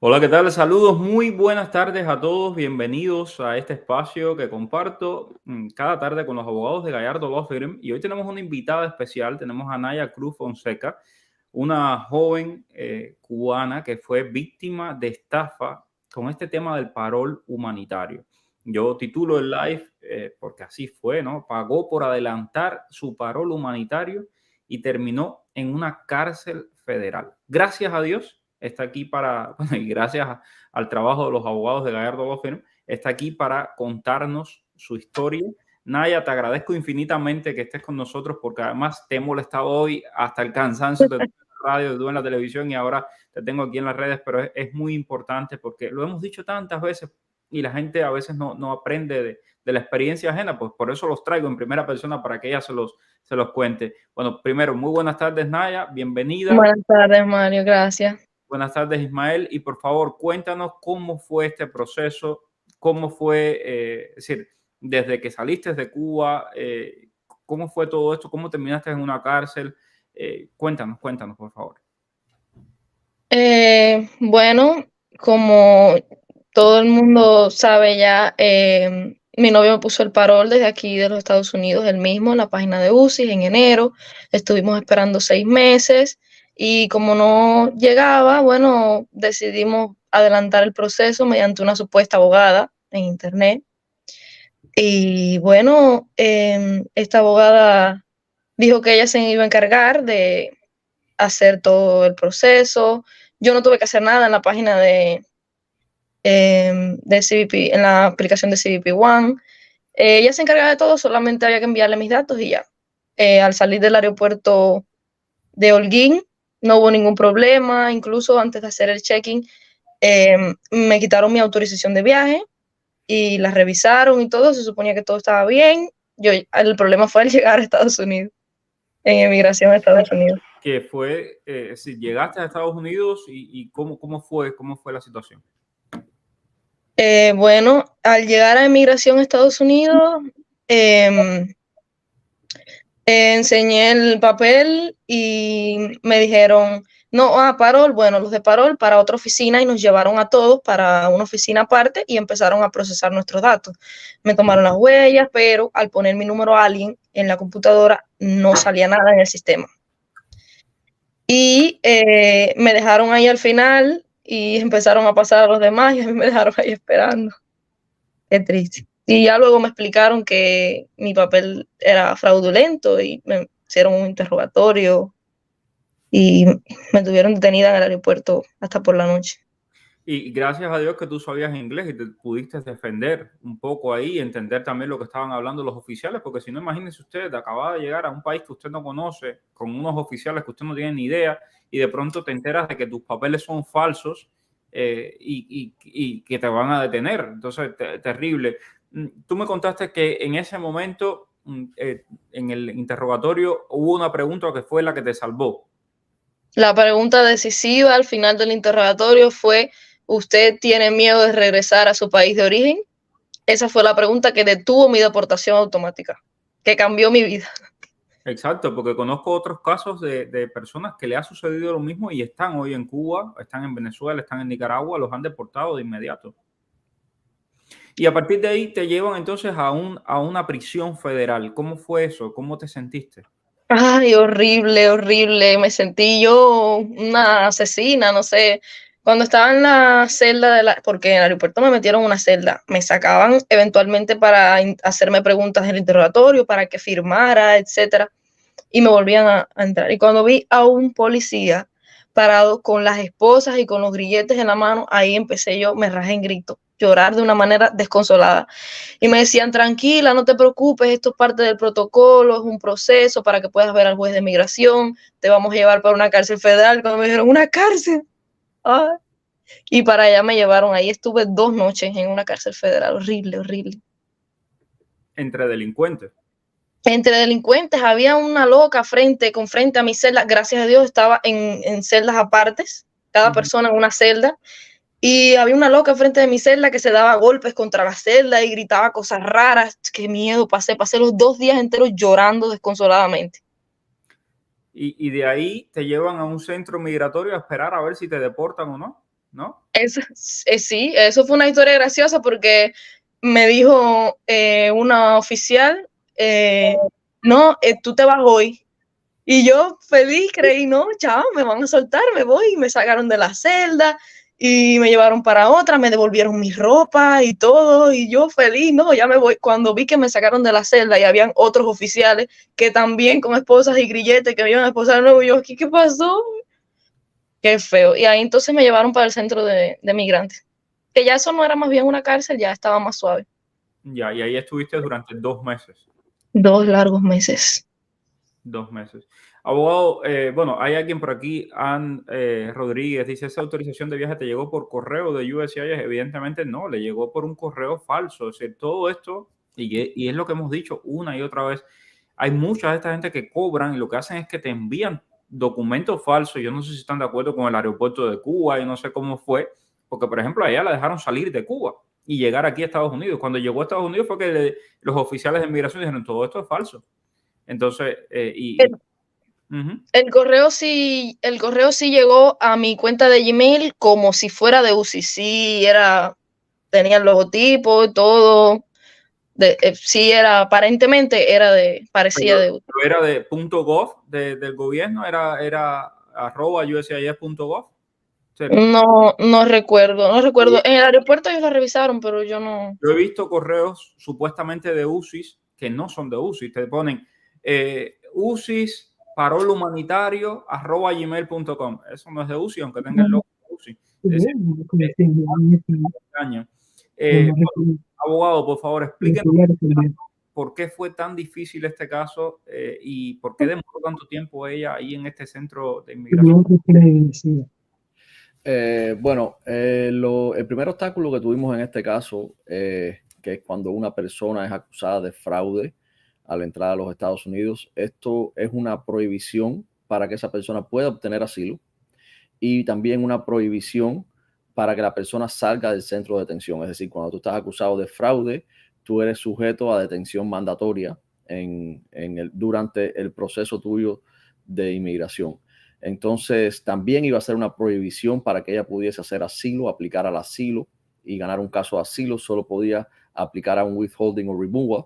Hola, ¿qué tal? Saludos, muy buenas tardes a todos. Bienvenidos a este espacio que comparto cada tarde con los abogados de Gallardo Law Firm. Y hoy tenemos una invitada especial. Tenemos a Naya Cruz Fonseca, una joven cubana que fue víctima de estafa con este tema del parol humanitario. Yo titulo el live porque así fue, ¿no? Pagó por adelantar su parol humanitario y terminó en una cárcel federal. Gracias a Dios está aquí para, bueno, y gracias al trabajo de los abogados de Gallardo Law Firm, está aquí para contarnos su historia. Naya, te agradezco infinitamente que estés con nosotros porque además te he molestado hoy hasta el cansancio, te tuve en la radio, te tuve en la televisión y ahora te tengo aquí en las redes, pero es muy importante porque lo hemos dicho tantas veces y la gente a veces no aprende de la experiencia ajena, pues por eso los traigo en primera persona para que ella se los cuente. Bueno, primero, muy buenas tardes, Naya, bienvenida. Buenas tardes, Mario, gracias. Buenas tardes, Ismael. Y por favor, cuéntanos cómo fue este proceso, cómo fue, es decir, desde que saliste de Cuba, cómo fue todo esto, cómo terminaste en una cárcel. Cuéntanos, por favor. Bueno, como todo el mundo sabe ya, mi novio me puso el parol desde aquí de los Estados Unidos, él mismo, en la página de UCI en enero. Estuvimos esperando 6 meses y como no llegaba, bueno, decidimos adelantar el proceso mediante una supuesta abogada en internet. Y bueno, esta abogada dijo que ella se iba a encargar de hacer todo el proceso. Yo no tuve que hacer nada en la página de CBP, en la aplicación de CBP One. Ella se encargaba de todo, solamente había que enviarle mis datos y ya. Al salir del aeropuerto de Holguín, no hubo ningún problema, incluso antes de hacer el check-in, me quitaron mi autorización de viaje y la revisaron y todo, se suponía que todo estaba bien. El problema fue al llegar a Estados Unidos, en emigración a Estados Unidos. Que fue, si llegaste a Estados Unidos y cómo fue la situación. Bueno, al llegar a emigración a Estados Unidos, eh, enseñé el papel y me dijeron, no, parol, bueno, los de parol para otra oficina y nos llevaron a todos para una oficina aparte y empezaron a procesar nuestros datos. Me tomaron las huellas, pero al poner mi número a alguien en la computadora no salía nada en el sistema. Y me dejaron ahí al final y empezaron a pasar a los demás y a mí me dejaron ahí esperando. Qué triste. Y ya luego me explicaron que mi papel era fraudulento y me hicieron un interrogatorio y me tuvieron detenida en el aeropuerto hasta por la noche. Y gracias a Dios que tú sabías inglés y te pudiste defender un poco ahí y entender también lo que estaban hablando los oficiales, porque si no, imagínense usted, acaba de llegar a un país que usted no conoce, con unos oficiales que usted no tiene ni idea, y de pronto te enteras de que tus papeles son falsos y que te van a detener. Entonces, terrible. Tú me contaste que en ese momento, en el interrogatorio, hubo una pregunta que fue la que te salvó. La pregunta decisiva al final del interrogatorio fue, ¿usted tiene miedo de regresar a su país de origen? Esa fue la pregunta que detuvo mi deportación automática, que cambió mi vida. Exacto, porque conozco otros casos de personas que le ha sucedido lo mismo y están hoy en Cuba, están en Venezuela, están en Nicaragua, los han deportado de inmediato. Y a partir de ahí te llevan entonces a una prisión federal. ¿Cómo fue eso? ¿Cómo te sentiste? Ay, horrible, horrible. Me sentí yo una asesina, no sé. Cuando estaba en la celda porque en el aeropuerto me metieron en una celda, me sacaban eventualmente para hacerme preguntas en el interrogatorio, para que firmara, etcétera, y me volvían a entrar. Y cuando vi a un policía parado con las esposas y con los grilletes en la mano, ahí empecé yo, me rajé en grito, llorar de una manera desconsolada. Y me decían, tranquila, no te preocupes, esto es parte del protocolo, es un proceso para que puedas ver al juez de migración, te vamos a llevar para una cárcel federal. Cuando me dijeron, una cárcel. Ay. Y para allá me llevaron, ahí estuve 2 noches en una cárcel federal, horrible, horrible. Entre delincuentes. Entre delincuentes había una loca con frente a mi celda, gracias a Dios estaba en celdas apartes, cada persona en una celda, y había una loca frente de mi celda que se daba golpes contra la celda y gritaba cosas raras. Qué miedo, pasé los 2 días enteros llorando desconsoladamente. Y de ahí te llevan a un centro migratorio a esperar a ver si te deportan o no. ¿no? Sí, eso fue una historia graciosa porque me dijo una oficial, no, tú te vas hoy. Y yo feliz creí, no, chao, me van a soltar, me voy. Y me sacaron de la celda y me llevaron para otra, me devolvieron mi ropa y todo. Y yo feliz, no, ya me voy. Cuando vi que me sacaron de la celda y habían otros oficiales que también con esposas y grilletes que me iban a esposar de nuevo, yo, ¿qué pasó? Qué feo. Y ahí entonces me llevaron para el centro de migrantes. Que ya eso no era más bien una cárcel, ya estaba más suave. Ya, y ahí estuviste durante 2 meses. 2 largos meses. 2 meses. Abogado, bueno, hay alguien por aquí, Ann Rodríguez, dice, ¿esa autorización de viaje te llegó por correo de USCIS? Evidentemente no, le llegó por un correo falso. Es decir, todo esto, y es lo que hemos dicho una y otra vez, hay mucha de esta gente que cobran y lo que hacen es que te envían documentos falsos. Yo no sé si están de acuerdo con el aeropuerto de Cuba y no sé cómo fue, porque por ejemplo, a ella la dejaron salir de Cuba y llegar aquí a Estados Unidos. Cuando llegó a Estados Unidos fue que los oficiales de inmigración dijeron, todo esto es falso. Entonces, uh-huh. El correo sí llegó a mi cuenta de Gmail como si fuera de UCI. Sí, tenía el logotipo, todo. Sí, aparentemente parecía de UCI. Pero era de .gov del gobierno, era arroba USCIS.gov. No recuerdo. En el aeropuerto ellos lo revisaron, pero yo no. Yo he visto correos supuestamente de UCIS que no son de UCIS. Te ponen UCIS parol humanitario arroba gmail.com. Eso no es de UCIS, aunque tenga el logo de UCIS. Es decir, abogado, por favor, explíquenos por qué fue tan difícil este caso y por qué demoró tanto tiempo ella ahí en este centro de inmigración. Bueno, el primer obstáculo que tuvimos en este caso, que es cuando una persona es acusada de fraude a la entrada a los Estados Unidos, esto es una prohibición para que esa persona pueda obtener asilo y también una prohibición para que la persona salga del centro de detención. Es decir, cuando tú estás acusado de fraude, tú eres sujeto a detención mandatoria durante el proceso tuyo de inmigración. Entonces, también iba a ser una prohibición para que ella pudiese hacer asilo, aplicar al asilo y ganar un caso de asilo. Solo podía aplicar a un withholding o removal.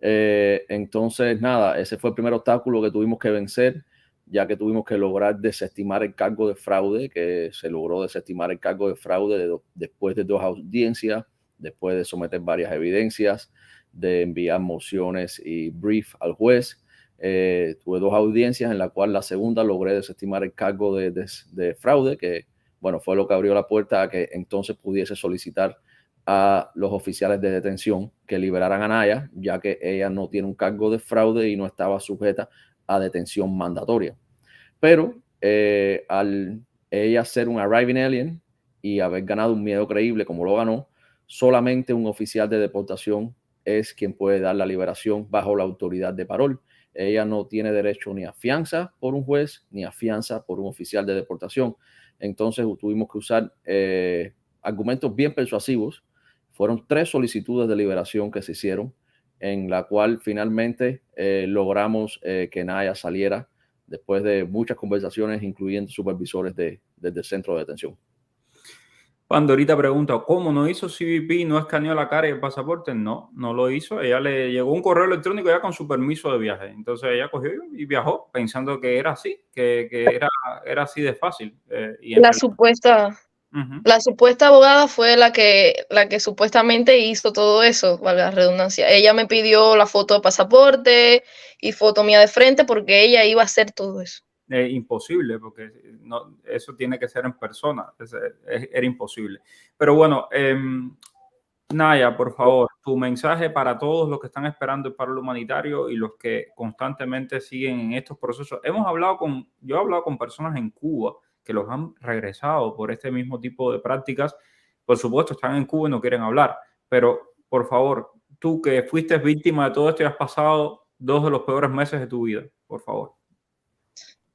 Entonces, nada, ese fue el primer obstáculo que tuvimos que vencer, ya que tuvimos que lograr desestimar el cargo de fraude, que se logró desestimar el cargo de fraude después de 2 audiencias, después de someter varias evidencias, de enviar mociones y brief al juez. Tuve 2 audiencias en la cual la segunda logré desestimar el cargo de fraude, que bueno, fue lo que abrió la puerta a que entonces pudiese solicitar a los oficiales de detención que liberaran a Naya, ya que ella no tiene un cargo de fraude y no estaba sujeta a detención mandatoria. Pero al ella ser un arriving alien y haber ganado un miedo creíble como lo ganó, solamente un oficial de deportación es quien puede dar la liberación bajo la autoridad de parol. Ella no tiene derecho ni a fianza por un juez, ni a fianza por un oficial de deportación. Entonces tuvimos que usar argumentos bien persuasivos. Fueron 3 solicitudes de liberación que se hicieron, en la cual finalmente logramos que Naya saliera después de muchas conversaciones, incluyendo supervisores desde el centro de detención. Pandorita pregunta, ¿cómo no hizo CBP? ¿No escaneó la cara y el pasaporte? No, no lo hizo. Ella le llegó un correo electrónico ya con su permiso de viaje. Entonces ella cogió y viajó pensando que era así, que era así de fácil. La supuesta abogada fue la que supuestamente hizo todo eso, valga la redundancia. Ella me pidió la foto de pasaporte y foto mía de frente porque ella iba a hacer todo eso. Imposible, porque no, eso tiene que ser en persona. Era imposible. Pero bueno, Naya, por favor, tu mensaje para todos los que están esperando el paro humanitario y los que constantemente siguen en estos procesos. Yo he hablado con personas en Cuba que los han regresado por este mismo tipo de prácticas. Por supuesto, están en Cuba y no quieren hablar, pero por favor, tú que fuiste víctima de todo esto y has pasado 2 de los peores meses de tu vida, por favor.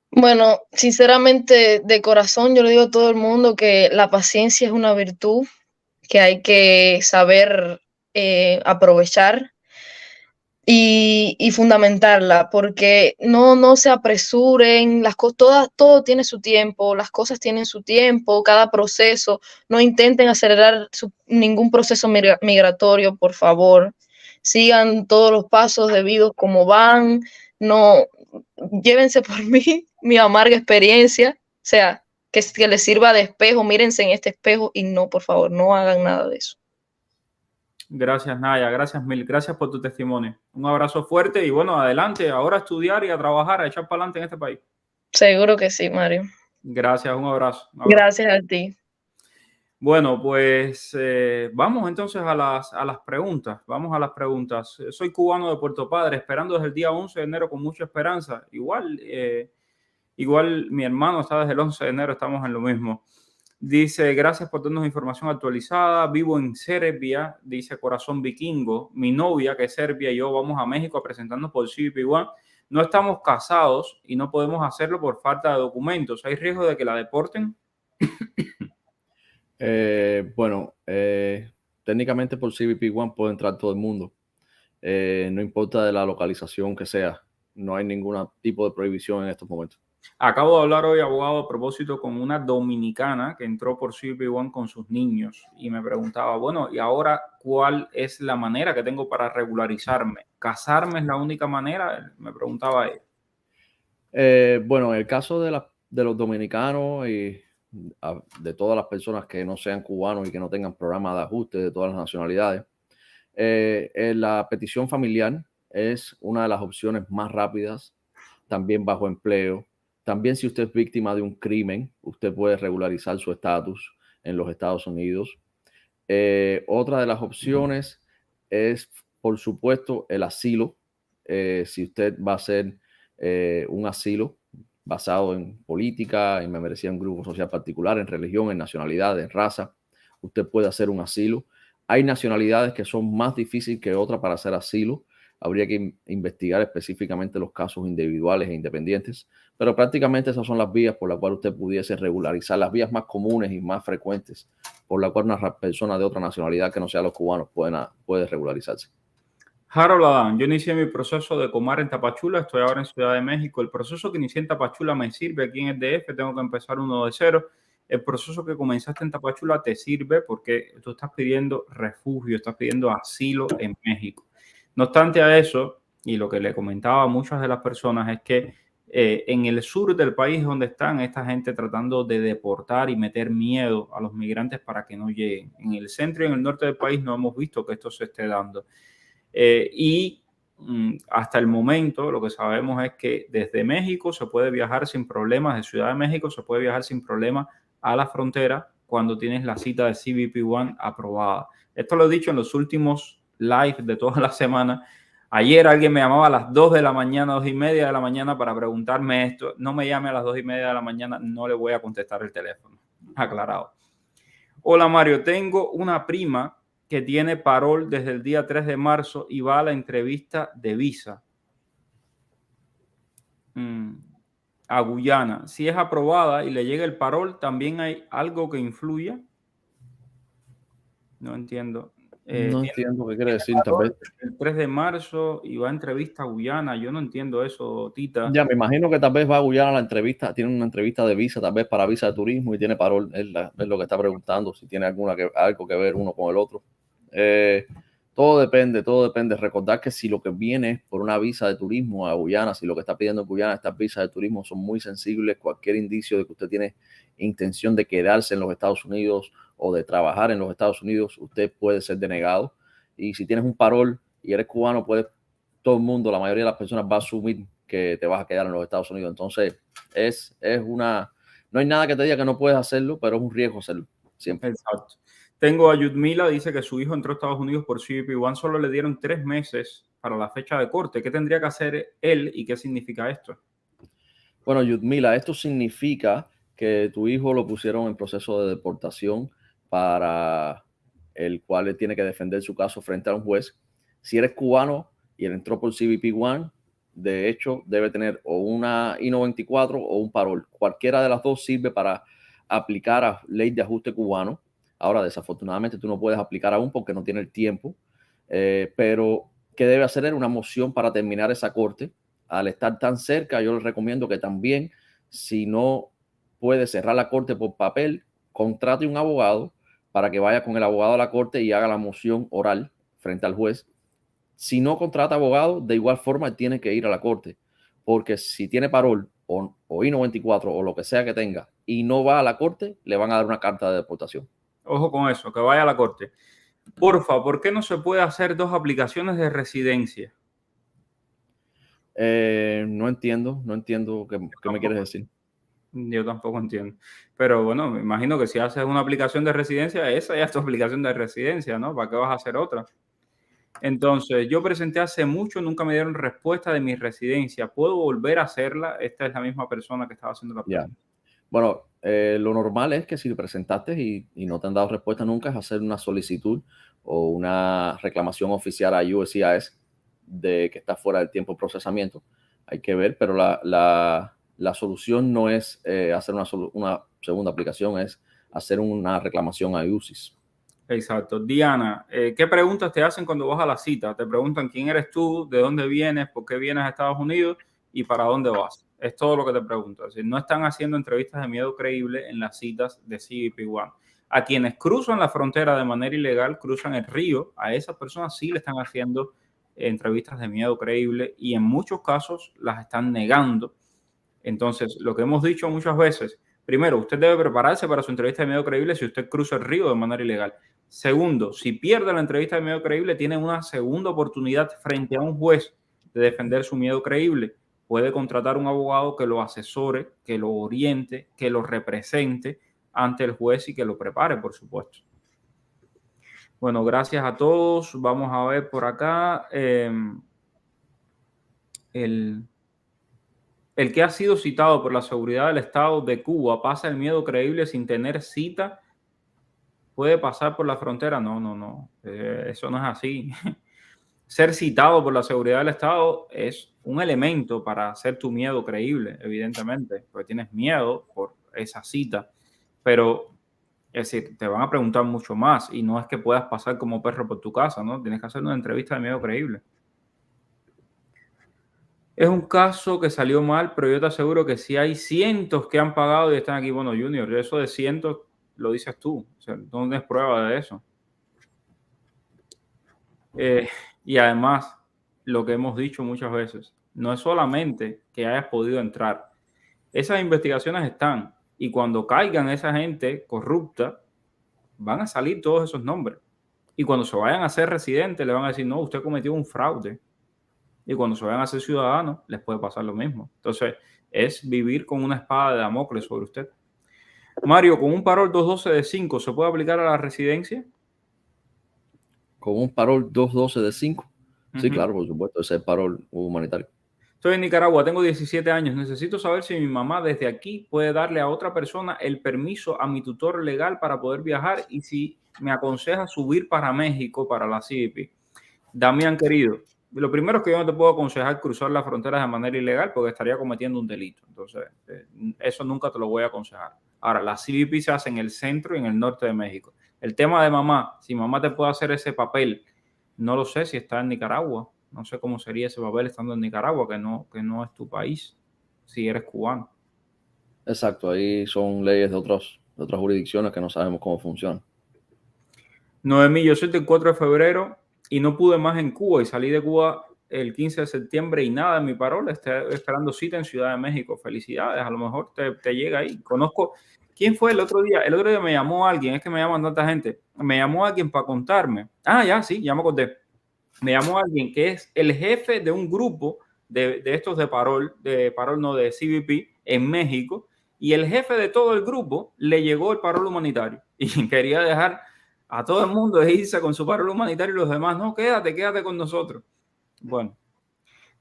Bueno, sinceramente, de corazón, yo le digo a todo el mundo que la paciencia es una virtud que hay que saber aprovechar. y fundamentarla, porque no se apresuren, todo tiene su tiempo, las cosas tienen su tiempo, cada proceso, no intenten acelerar ningún proceso migratorio, por favor, sigan todos los pasos debidos como van, no, llévense por mí, mi amarga experiencia, o sea, que les sirva de espejo, mírense en este espejo y no, por favor, no hagan nada de eso. Gracias, Naya. Gracias, mil. Gracias por tu testimonio. Un abrazo fuerte y bueno, adelante. Ahora a estudiar y a trabajar, a echar para adelante en este país. Seguro que sí, Mario. Gracias, un abrazo. Un abrazo. Gracias a ti. Bueno, pues vamos entonces a las preguntas. Vamos a las preguntas. Soy cubano de Puerto Padre, esperando desde el día 11 de enero con mucha esperanza. Igual mi hermano está desde el 11 de enero, estamos en lo mismo. Dice, gracias por darnos información actualizada. Vivo en Serbia, dice Corazón Vikingo. Mi novia, que es serbia, y yo vamos a México a presentarnos por CBP One. No estamos casados y no podemos hacerlo por falta de documentos. ¿Hay riesgo de que la deporten? Técnicamente por CBP One puede entrar todo el mundo. No importa de la localización que sea. No hay ningún tipo de prohibición en estos momentos. Acabo de hablar hoy, abogado, a propósito con una dominicana que entró por CBP One con sus niños y me preguntaba, bueno, ¿y ahora cuál es la manera que tengo para regularizarme? ¿Casarme es la única manera? Me preguntaba ella. En el caso de los dominicanos y de todas las personas que no sean cubanos y que no tengan programa de ajuste de todas las nacionalidades, la petición familiar es una de las opciones más rápidas, también bajo empleo. También si usted es víctima de un crimen, usted puede regularizar su estatus en los Estados Unidos. Otra de las opciones es, por supuesto, el asilo. Si usted va a hacer un asilo basado en política, en membresía en un grupo social particular, en religión, en nacionalidad, en raza, usted puede hacer un asilo. Hay nacionalidades que son más difíciles que otras para hacer asilo. Habría que investigar específicamente los casos individuales e independientes, pero prácticamente esas son las vías por las cuales usted pudiese regularizar, las vías más comunes y más frecuentes por las cuales una persona de otra nacionalidad que no sea los cubanos puede regularizarse. Harold Adán, yo inicié mi proceso de Comar en Tapachula, estoy ahora en Ciudad de México. El proceso que inicié en Tapachula me sirve aquí en el DF, tengo que empezar uno de cero. El proceso que comenzaste en Tapachula te sirve porque tú estás pidiendo refugio, estás pidiendo asilo en México. No obstante a eso, y lo que le comentaba a muchas de las personas es que en el sur del país donde están esta gente tratando de deportar y meter miedo a los migrantes para que no lleguen. En el centro y en el norte del país no hemos visto que esto se esté dando. Hasta el momento lo que sabemos es que desde México se puede viajar sin problemas, de Ciudad de México se puede viajar sin problemas a la frontera cuando tienes la cita de CBP One aprobada. Esto lo he dicho en los últimos live de toda la semana. Ayer alguien me llamaba a las 2 de la mañana, 2 y media de la mañana para preguntarme esto. No me llame a las 2 y media de la mañana, no le voy a contestar el teléfono. Aclarado. Hola Mario, tengo una prima que tiene parol desde el día 3 de marzo y va a la entrevista de visa a Guyana. Si es aprobada y le llega el parol, ¿también hay algo que influya? No entiendo. No entiendo qué quiere decir. El 3 de marzo y va a entrevista a Guyana. Yo no entiendo eso, Tita. Ya, me imagino que tal vez va a Guyana a la entrevista, tiene una entrevista de visa, tal vez para visa de turismo y tiene parol. Es lo que está preguntando, si tiene algo que ver uno con el otro. Todo depende. Recordar que si lo que viene es por una visa de turismo a Guyana, si lo que está pidiendo en Guyana, estas visas de turismo son muy sensibles, cualquier indicio de que usted tiene intención de quedarse en los Estados Unidos o de trabajar en los Estados Unidos, usted puede ser denegado. Y si tienes un parol y eres cubano, todo el mundo, la mayoría de las personas va a asumir que te vas a quedar en los Estados Unidos. Entonces, no hay nada que te diga que no puedes hacerlo, pero es un riesgo hacerlo, siempre. Exacto. Tengo a Yudmila, dice que su hijo entró a Estados Unidos por CBP One, solo le dieron 3 meses para la fecha de corte. ¿Qué tendría que hacer él y qué significa esto? Bueno, Yudmila, esto significa que tu hijo lo pusieron en proceso de deportación para el cual él tiene que defender su caso frente a un juez. Si eres cubano y él entró por CBP One, de hecho, debe tener o una I-94 o un parol. Cualquiera de las dos sirve para aplicar a ley de ajuste cubano. Ahora, desafortunadamente, tú no puedes aplicar aún porque no tiene el tiempo, pero que debe hacer es una moción para terminar esa corte. Al estar tan cerca, yo les recomiendo que también, si no puede cerrar la corte por papel, contrate un abogado para que vaya con el abogado a la corte y haga la moción oral frente al juez. Si no contrata abogado, de igual forma tiene que ir a la corte, porque si tiene parol o I-94 o lo que sea que tenga y no va a la corte, le van a dar una carta de deportación. Ojo con eso, que vaya a la corte. Porfa, ¿por qué no se puede hacer 2 aplicaciones de residencia? No entiendo qué me quieres decir. Yo tampoco entiendo. Pero bueno, me imagino que si haces una aplicación de residencia, esa ya es tu aplicación de residencia, ¿no? ¿Para qué vas a hacer otra? Entonces, yo presenté hace mucho, nunca me dieron respuesta de mi residencia. ¿Puedo volver a hacerla? Esta es la misma persona que estaba haciendo la pregunta. Bueno, lo normal es que si presentaste y no te han dado respuesta nunca, es hacer una solicitud o una reclamación oficial a USCIS de que está fuera del tiempo de procesamiento. Hay que ver, pero la solución no es hacer una segunda aplicación, es hacer una reclamación a USCIS. Exacto. Diana, ¿qué preguntas te hacen cuando vas a la cita? Te preguntan quién eres tú, de dónde vienes, por qué vienes a Estados Unidos y para dónde vas. Es todo lo que te preguntan. Es decir, no están haciendo entrevistas de miedo creíble en las citas de CBP-1. A quienes cruzan la frontera de manera ilegal, cruzan el río, a esas personas sí le están haciendo entrevistas de miedo creíble y en muchos casos las están negando. Entonces, lo que hemos dicho muchas veces, primero, usted debe prepararse para su entrevista de miedo creíble si usted cruza el río de manera ilegal. Segundo, si pierde la entrevista de miedo creíble, tiene una segunda oportunidad frente a un juez de defender su miedo creíble. Puede contratar un abogado que lo asesore, que lo oriente, que lo represente ante el juez y que lo prepare, por supuesto. Bueno, gracias a todos. Vamos a ver por acá el que ha sido citado por la seguridad del Estado de Cuba pasa el miedo creíble sin tener cita. ¿Puede pasar por la frontera? No. Eso no es así. Ser citado por la seguridad del Estado es un elemento para hacer tu miedo creíble, evidentemente, porque tienes miedo por esa cita. Pero, es decir, te van a preguntar mucho más y no es que puedas pasar como perro por tu casa, ¿no? Tienes que hacer una entrevista de miedo creíble. Es un caso que salió mal, pero yo te aseguro que si hay cientos que han pagado y están aquí, bueno, Junior, eso de cientos lo dices tú, o sea, no tienes prueba de eso. Y además, lo que hemos dicho muchas veces, no es solamente que hayas podido entrar. Esas investigaciones están y cuando caigan esa gente corrupta, van a salir todos esos nombres. Y cuando se vayan a ser residentes, le van a decir, no, usted cometió un fraude. Y cuando se vayan a ser ciudadanos, les puede pasar lo mismo. Entonces, es vivir con una espada de Damocles sobre usted. Mario, con un parol 212 de 5, ¿se puede aplicar a la residencia? ¿Con un parol 212 de 5? Sí, claro, por supuesto, ese es el parol humanitario. Estoy en Nicaragua, tengo 17 años. Necesito saber si mi mamá desde aquí puede darle a otra persona el permiso a mi tutor legal para poder viajar y si me aconseja subir para México para la CBP. Damián, querido, lo primero es que yo no te puedo aconsejar cruzar las fronteras de manera ilegal porque estaría cometiendo un delito. Entonces, eso nunca te lo voy a aconsejar. Ahora, la CBP se hace en el centro y en el norte de México. El tema de mamá, si mamá te puede hacer ese papel, no lo sé si está en Nicaragua. No sé cómo sería ese papel estando en Nicaragua, que no es tu país, si eres cubano. Exacto, ahí son leyes de otras jurisdicciones que no sabemos cómo funcionan. Noemí, yo soy del 4 de febrero y no pude más en Cuba y salí de Cuba el 15 de septiembre y nada en mi parola. Estoy esperando cita en Ciudad de México. Felicidades, a lo mejor te llega ahí. Conozco, ¿quién fue el otro día? El otro día me llamó alguien, es que me llaman tanta gente. Me llamó alguien para contarme. Ya me acordé. Me llamó alguien que es el jefe de un grupo de estos de parol no, de CBP en México, y el jefe de todo el grupo le llegó el parol humanitario y quería dejar a todo el mundo de irse con su parol humanitario y los demás, no, quédate con nosotros. Bueno,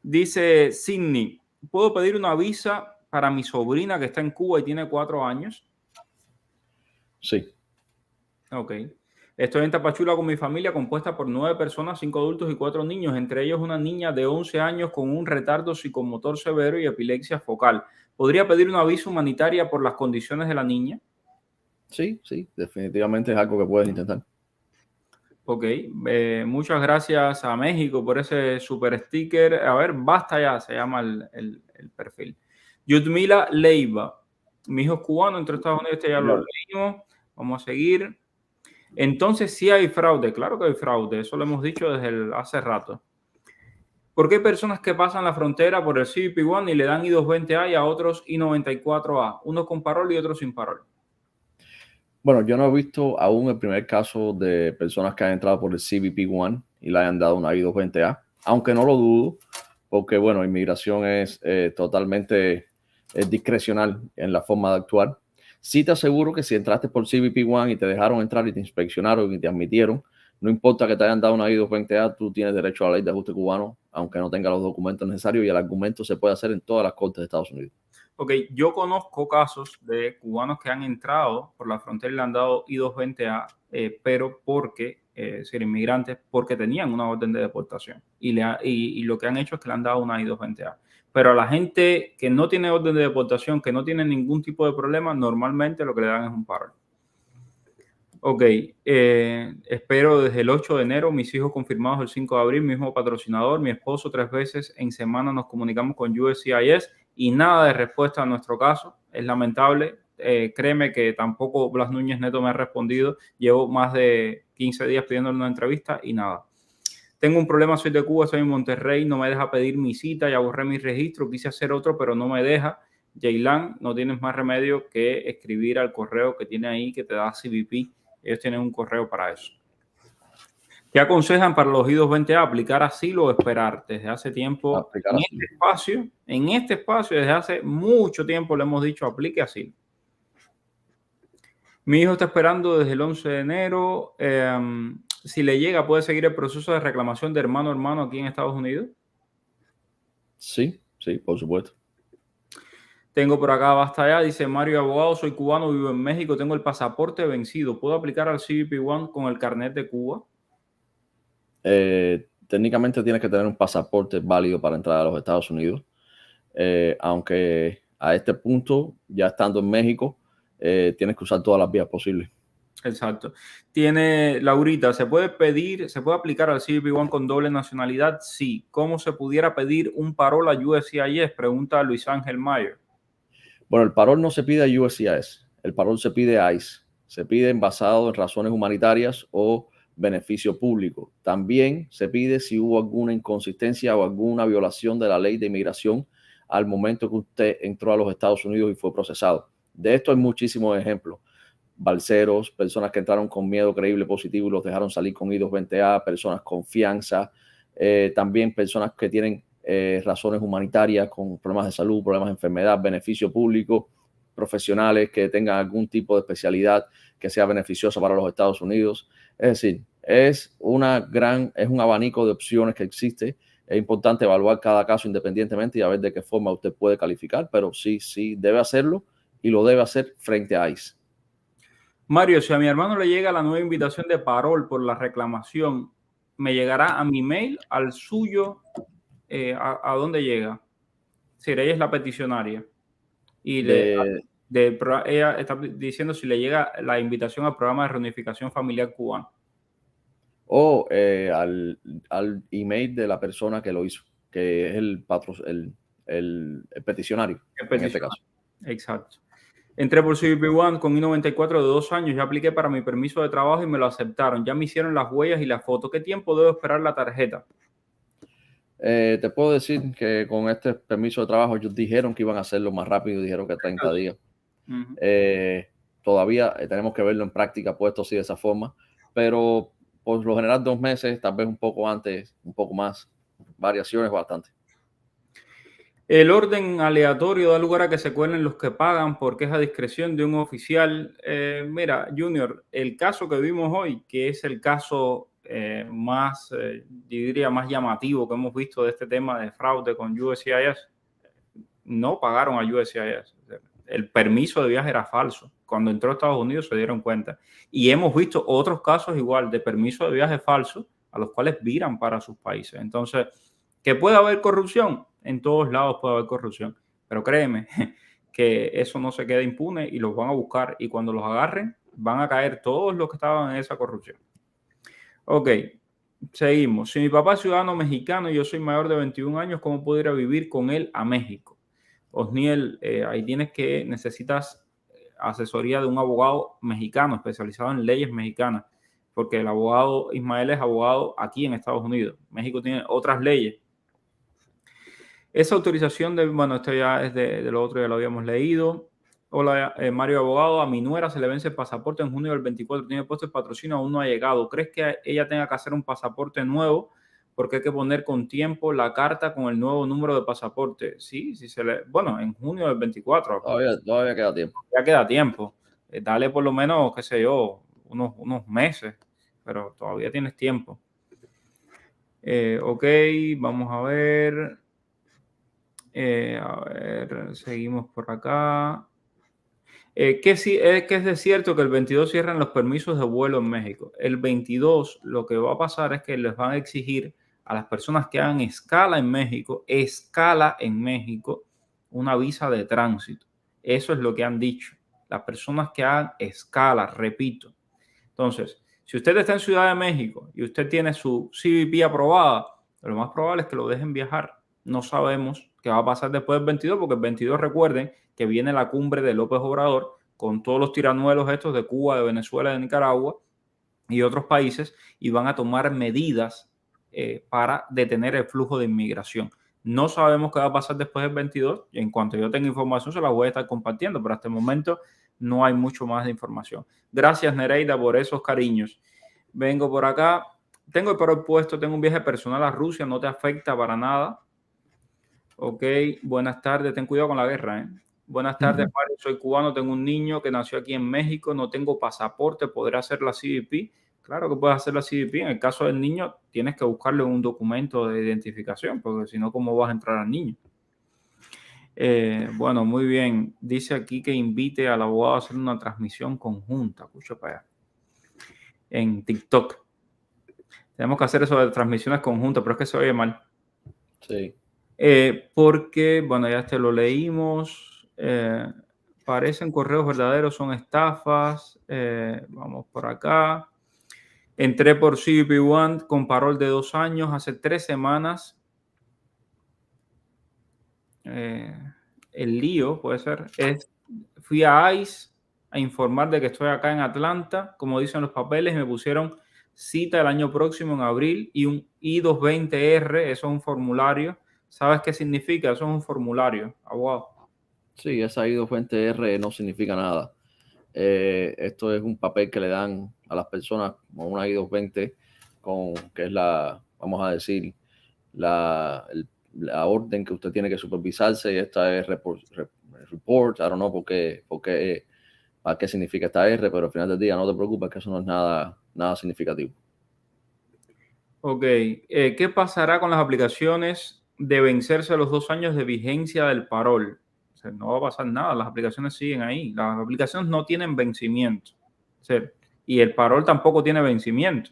dice Sidney, ¿puedo pedir una visa para mi sobrina que está en Cuba y tiene 4 años? Sí. Ok. Estoy en Tapachula con mi familia compuesta por 9 personas, 5 adultos y 4 niños, entre ellos una niña de 11 años con un retardo psicomotor severo y epilepsia focal. ¿Podría pedir una visa humanitaria por las condiciones de la niña? Sí, definitivamente es algo que puedes intentar. Ok, muchas gracias a México por ese super sticker. A ver, basta ya, se llama el perfil. Yudmila Leiva, mi hijo es cubano, entre Estados Unidos, este ya lo leímos. Vamos a seguir. Entonces sí hay fraude, claro que hay fraude, eso lo hemos dicho desde hace rato. ¿Por qué hay personas que pasan la frontera por el CBP-1 y le dan I-220A y a otros I-94A? Unos con parol y otros sin parol. Bueno, yo no he visto aún el primer caso de personas que han entrado por el CBP-1 y le hayan dado una I-220A, aunque no lo dudo, porque bueno, inmigración es totalmente discrecional en la forma de actuar. Sí te aseguro que si entraste por CBP-1 y te dejaron entrar y te inspeccionaron y te admitieron, no importa que te hayan dado una I-220A, tú tienes derecho a la ley de ajuste cubano, aunque no tenga los documentos necesarios, y el argumento se puede hacer en todas las cortes de Estados Unidos. Ok, yo conozco casos de cubanos que han entrado por la frontera y le han dado I-220A, pero porque, ser inmigrantes, porque tenían una orden de deportación. Y lo que han hecho es que le han dado una I-220A. Pero a la gente que no tiene orden de deportación, que no tiene ningún tipo de problema, normalmente lo que le dan es un paro. Ok, espero desde el 8 de enero, mis hijos confirmados el 5 de abril, mi mismo patrocinador, mi esposo 3 veces en semana nos comunicamos con USCIS y nada de respuesta a nuestro caso. Es lamentable. Créeme que tampoco Blas Núñez Neto me ha respondido. Llevo más de 15 días pidiéndole una entrevista y nada. Tengo un problema, soy de Cuba, estoy en Monterrey, no me deja pedir mi cita, ya borré mi registro, quise hacer otro, pero no me deja. Jaylan, no tienes más remedio que escribir al correo que tiene ahí, que te da CBP. Ellos tienen un correo para eso. ¿Qué aconsejan para los I-220A? ¿Aplicar asilo o esperar? Desde hace tiempo, en este espacio, desde hace mucho tiempo le hemos dicho aplique asilo. Mi hijo está esperando desde el 11 de enero. Si le llega, ¿puede seguir el proceso de reclamación de hermano a hermano aquí en Estados Unidos? Sí, sí, por supuesto. Tengo por acá, basta ya, dice Mario Abogado, soy cubano, vivo en México, tengo el pasaporte vencido. ¿Puedo aplicar al CBP-1 con el carnet de Cuba? Técnicamente tienes que tener un pasaporte válido para entrar a los Estados Unidos. Aunque a este punto, ya estando en México, tienes que usar todas las vías posibles. Exacto. Tiene Laurita, ¿se puede aplicar al CBP-1 con doble nacionalidad? Sí. ¿Cómo se pudiera pedir un parol a USCIS? Pregunta Luis Ángel Mayer. Bueno, el parol no se pide a USCIS, el parol se pide a ICE. Se pide basado en razones humanitarias o beneficio público. También se pide si hubo alguna inconsistencia o alguna violación de la ley de inmigración al momento que usted entró a los Estados Unidos y fue procesado. De esto hay muchísimos ejemplos. Balseros, personas que entraron con miedo creíble positivo y los dejaron salir con I-220A, personas con fianza, también personas que tienen razones humanitarias con problemas de salud, problemas de enfermedad, beneficio público, profesionales que tengan algún tipo de especialidad que sea beneficiosa para los Estados Unidos. Es decir, es un abanico de opciones que existe. Es importante evaluar cada caso independientemente y a ver de qué forma usted puede calificar, pero sí debe hacerlo y lo debe hacer frente a ICE. Mario, si a mi hermano le llega la nueva invitación de parol por la reclamación, ¿me llegará a mi mail, al suyo? ¿A dónde llega? Si ella es la peticionaria. Y ella está diciendo si le llega la invitación al programa de reunificación familiar cubano. O al email de la persona que lo hizo, que es el peticionario, en este caso. Exacto. Entré por CBP-1 con I-94 de 2 años. Ya apliqué para mi permiso de trabajo y me lo aceptaron. Ya me hicieron las huellas y la foto. ¿Qué tiempo debo esperar la tarjeta? Te puedo decir que con este permiso de trabajo ellos dijeron que iban a hacerlo más rápido, dijeron que 30 días. Todavía tenemos que verlo en práctica puesto así de esa forma, pero por lo general 2 meses, tal vez un poco antes, un poco más, variaciones bastante. El orden aleatorio da lugar a que se cuelen los que pagan porque es a discreción de un oficial. Mira, Junior, el caso que vimos hoy, que es el caso más, yo diría, más llamativo que hemos visto de este tema de fraude con USCIS, no pagaron a USCIS. El permiso de viaje era falso. Cuando entró a Estados Unidos se dieron cuenta. Y hemos visto otros casos igual de permiso de viaje falso a los cuales viran para sus países. Entonces, ¿que puede haber corrupción? En todos lados puede haber corrupción. Pero créeme que eso no se queda impune y los van a buscar. Y cuando los agarren, van a caer todos los que estaban en esa corrupción. Ok, seguimos. Si mi papá es ciudadano mexicano y yo soy mayor de 21 años, ¿cómo puedo ir a vivir con él a México? Osniel, ahí necesitas asesoría de un abogado mexicano especializado en leyes mexicanas, porque el abogado Ismael es abogado aquí en Estados Unidos. México tiene otras leyes. Esa autorización bueno, esto ya es de lo otro, ya lo habíamos leído. Hola, Mario Abogado, a mi nuera se le vence el pasaporte en junio del 24, tiene puesto el patrocinio, aún no ha llegado. ¿Crees que ella tenga que hacer un pasaporte nuevo? Porque hay que poner con tiempo la carta con el nuevo número de pasaporte. Sí, bueno, en junio del 24. Todavía queda tiempo. Ya queda tiempo. Dale por lo menos, qué sé yo, unos meses, pero todavía tienes tiempo. Ok, vamos a ver. Seguimos por acá. Que es cierto que el 22 cierran los permisos de vuelo en México. El 22 lo que va a pasar es que les van a exigir a las personas que hagan escala en México, una visa de tránsito. Eso es lo que han dicho. Las personas que hagan escala, repito. Entonces, si usted está en Ciudad de México y usted tiene su CBP aprobada, lo más probable es que lo dejen viajar. No sabemos qué va a pasar después del 22, porque el 22, recuerden que viene la cumbre de López Obrador con todos los tiranuelos estos de Cuba, de Venezuela, de Nicaragua y otros países, y van a tomar medidas para detener el flujo de inmigración. No sabemos qué va a pasar después del 22. Y en cuanto yo tenga información, se la voy a estar compartiendo, pero hasta el momento no hay mucho más de información. Gracias, Nereida, por esos cariños. Vengo por acá. Tengo el paro puesto, tengo un viaje personal a Rusia, no te afecta para nada. Ok, buenas tardes, ten cuidado con la guerra, ¿eh? Buenas tardes, Mario, soy cubano, tengo un niño que nació aquí en México, no tengo pasaporte, ¿podré hacer la CBP? Claro que puedes hacer la CBP. En el caso del niño, tienes que buscarle un documento de identificación, porque si no, ¿cómo vas a entrar al niño? Bueno, muy bien. Dice aquí que invite al abogado a hacer una transmisión conjunta. Escucha para allá. En TikTok. Tenemos que hacer eso de transmisiones conjuntas, pero es que se oye mal. Sí. Porque, bueno, ya lo leímos. Parecen correos verdaderos, son estafas. Vamos por acá. Entré por CBP One con parol de 2 años hace 3 semanas. El lío, puede ser, fui a ICE a informar de que estoy acá en Atlanta, como dicen los papeles, y me pusieron cita el año próximo en abril y un I-220R, eso es un formulario. ¿Sabes qué significa? Eso es un formulario, abogado. Sí, esa I-220R no significa nada. Esto es un papel que le dan a las personas como una I-220, que es vamos a decir, la orden que usted tiene que supervisarse, y esta es report, I don't know para qué significa esta R, pero al final del día no te preocupes, que eso no es nada significativo. Ok, ¿qué pasará con las aplicaciones de vencerse los 2 años de vigencia del parol? O sea, no va a pasar nada, las aplicaciones siguen ahí. Las aplicaciones no tienen vencimiento. O sea, y el parol tampoco tiene vencimiento.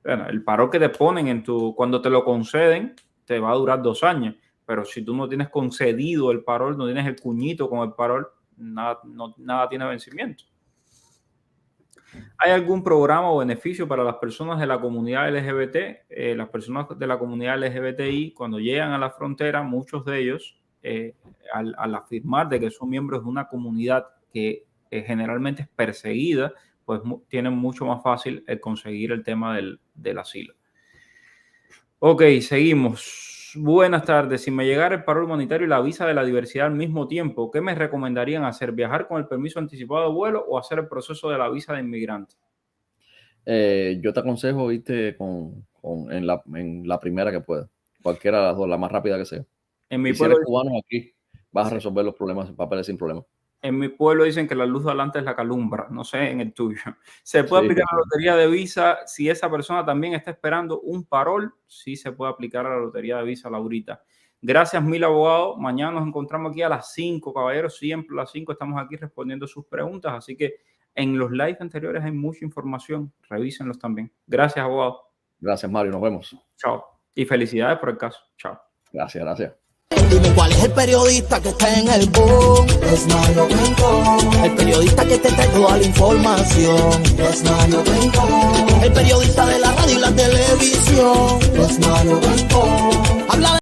Bueno, el parol que te ponen cuando te lo conceden, te va a durar 2 años. Pero si tú no tienes concedido el parol, no tienes el cuñito con el parol, nada tiene vencimiento. ¿Hay algún programa o beneficio para las personas de la comunidad LGBT? Las personas de la comunidad LGBTI, cuando llegan a la frontera, muchos de ellos, al afirmar de que son miembros de una comunidad que generalmente es perseguida, pues tienen mucho más fácil el conseguir el tema del asilo. Ok, seguimos. Buenas tardes. Si me llegara el paro humanitario y la visa de la diversidad al mismo tiempo, ¿qué me recomendarían hacer? ¿Viajar con el permiso anticipado de vuelo o hacer el proceso de la visa de inmigrante? Yo te aconsejo irte en la primera que pueda. Cualquiera de las dos, la más rápida que sea. En mi y pueblo, si eres cubano, aquí vas a resolver los problemas, papeles sin problema. En mi pueblo dicen que la luz de adelante es la calumbra, no sé en el tuyo. Se puede aplicar a la lotería de visa si esa persona también está esperando un parol. Sí se puede aplicar a la lotería de visa, Laurita. Gracias mil, abogado. Mañana nos encontramos aquí a las 5, caballeros. Siempre a las 5 estamos aquí respondiendo sus preguntas. Así que en los lives anteriores hay mucha información. Revísenlos también. Gracias, abogado. Gracias, Mario. Nos vemos. Chao. Y felicidades por el caso. Chao. Gracias. Dime cuál es el periodista que está en el boom. Es Mario Rincón. El periodista que te trae toda la información. Es Mario Rincón. El periodista de la radio y la televisión. Es Mario Rincón. Habla